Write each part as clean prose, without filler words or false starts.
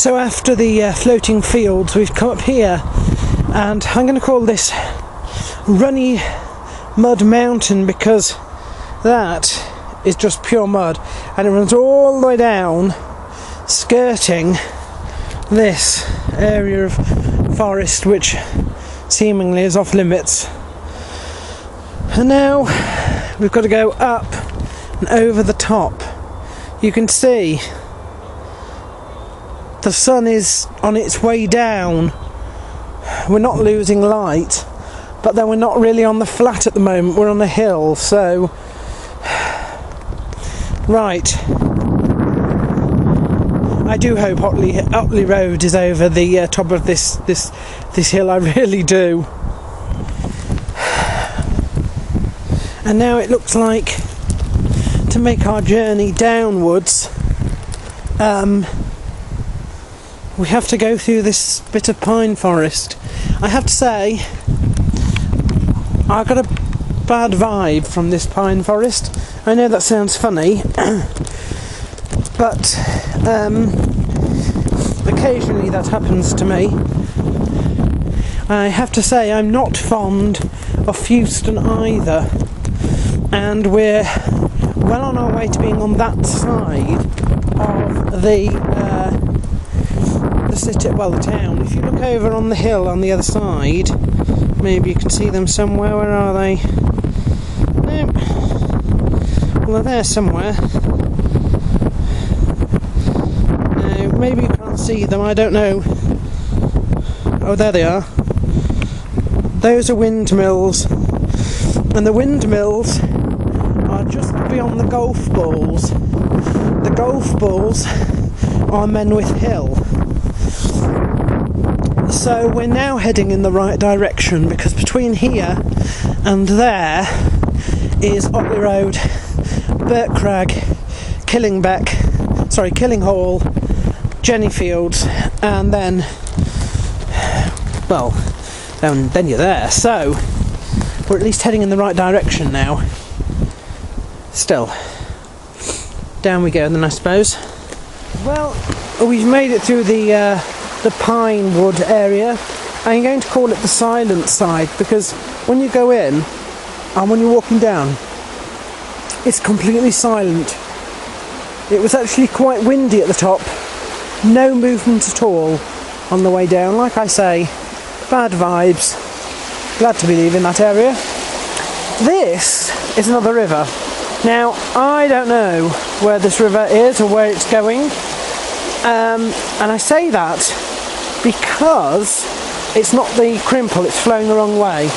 So after the floating fields, we've come up here, and I'm going to call this Runny Mud Mountain because that is just pure mud, and it runs all the way down, skirting this area of forest which seemingly is off limits. And now we've got to go up and over the top. You can see the sun is on its way down. We're not losing light, but then we're not really on the flat at the moment, we're on a hill. So right, I do hope Otley Road is over the top of this hill, I really do. And now it looks like to make our journey downwards, we have to go through this bit of pine forest. I have to say, I got a bad vibe from this pine forest. I know that sounds funny, but occasionally that happens to me. I have to say I'm not fond of Houston either, and we're well on our way to being on that side of the city, well, the town. If you look over on the hill on the other side, maybe you can see them somewhere. Where are they? Nope. Well, they're there somewhere. No, maybe you can't see them, I don't know. Oh, there they are. Those are windmills, and the windmills are just beyond the golf balls. The golf balls are Menwith Hill. So we're now heading in the right direction, because between here and there is Otley Road, Birkrag, Killinghall, Jennyfields, and then, well, then you're there. So we're at least heading in the right direction now. Still, down we go then, I suppose. Well, we've made it through the pine wood area. I'm going to call it the silent side, because when you go in and when you're walking down, it's completely silent. It was actually quite windy at the top, no movement at all on the way down. Like I say, bad vibes. Glad to be leaving that area. This is another river. Now, I don't know where this river is or where it's going, and I say that because it's not the Crimple, it's flowing the wrong way.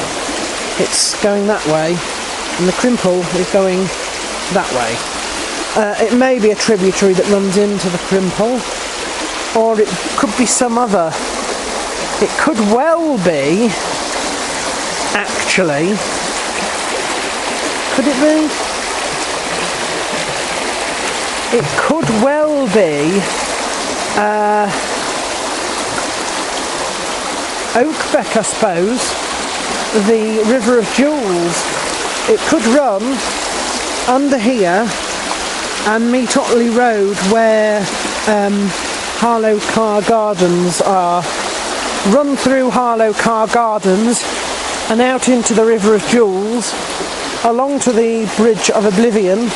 It's going that way, and the Crimple is going that way. It may be a tributary that runs into the Crimple, or it could be some other. It could well be, actually. Could it be? It could well be Oakbeck, I suppose, the River of Jewels. It could run under here and meet Otley Road where Harlow Car Gardens are. Run through Harlow Car Gardens and out into the River of Jewels, along to the Bridge of Oblivion,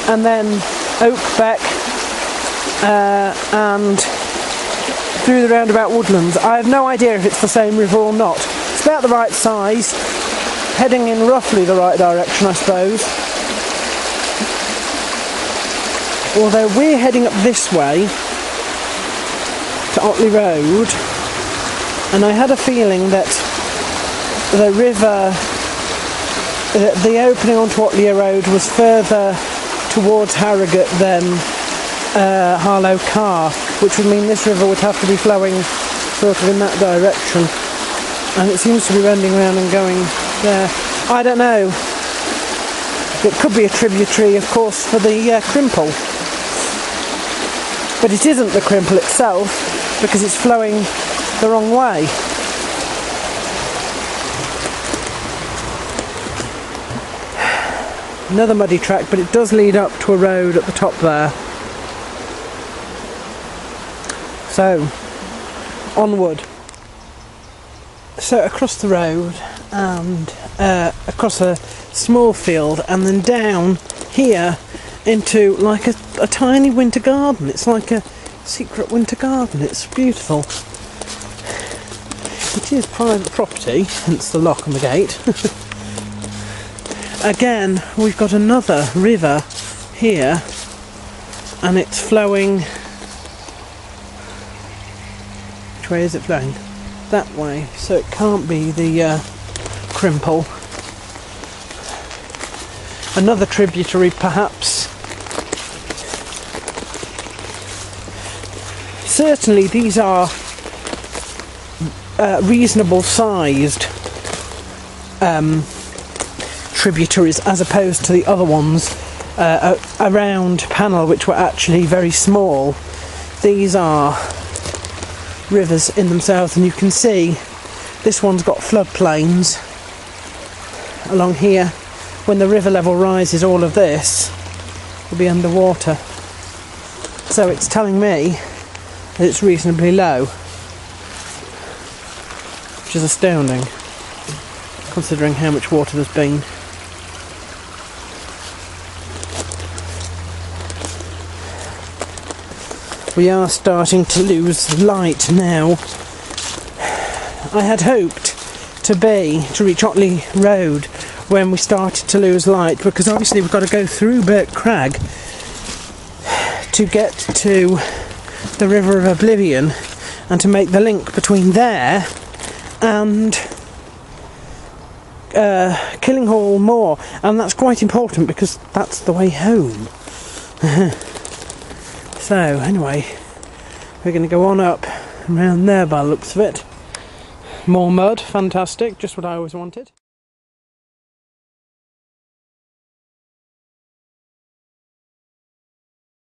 and then Oakbeck, and through the roundabout woodlands. I have no idea if it's the same river or not. It's about the right size, heading in roughly the right direction, I suppose. Although we're heading up this way to Otley Road, and I had a feeling that the river, the opening onto Otley Road was further towards Harrogate than Harlow Car, which would mean this river would have to be flowing sort of in that direction, and it seems to be wending around and going there. I don't know. It could be a tributary, of course, for the Crimple, but it isn't the Crimple itself, because it's flowing the wrong way. Another muddy track, but it does lead up to a road at the top there. So, onward. So across the road and across a small field and then down here into like a tiny winter garden. It's like a secret winter garden. It's beautiful. It is private property, hence the lock on the gate. Again, we've got another river here and it's flowing. Which way is it flowing? That way, so it can't be the Crimple. Another tributary perhaps. Certainly these are reasonable sized tributaries as opposed to the other ones around Panel, which were actually very small. These are rivers in themselves, and you can see this one's got floodplains along here. When the river level rises, all of this will be underwater, so it's telling me that it's reasonably low, which is astounding considering how much water there's been. We are starting to lose light now. I had hoped to reach Otley Road when we started to lose light, because obviously we've got to go through Burt Crag to get to the River of Oblivion and to make the link between there and Killinghall Moor, and that's quite important because that's the way home. So anyway, we're going to go on up around there by the looks of it. More mud, fantastic, just what I always wanted.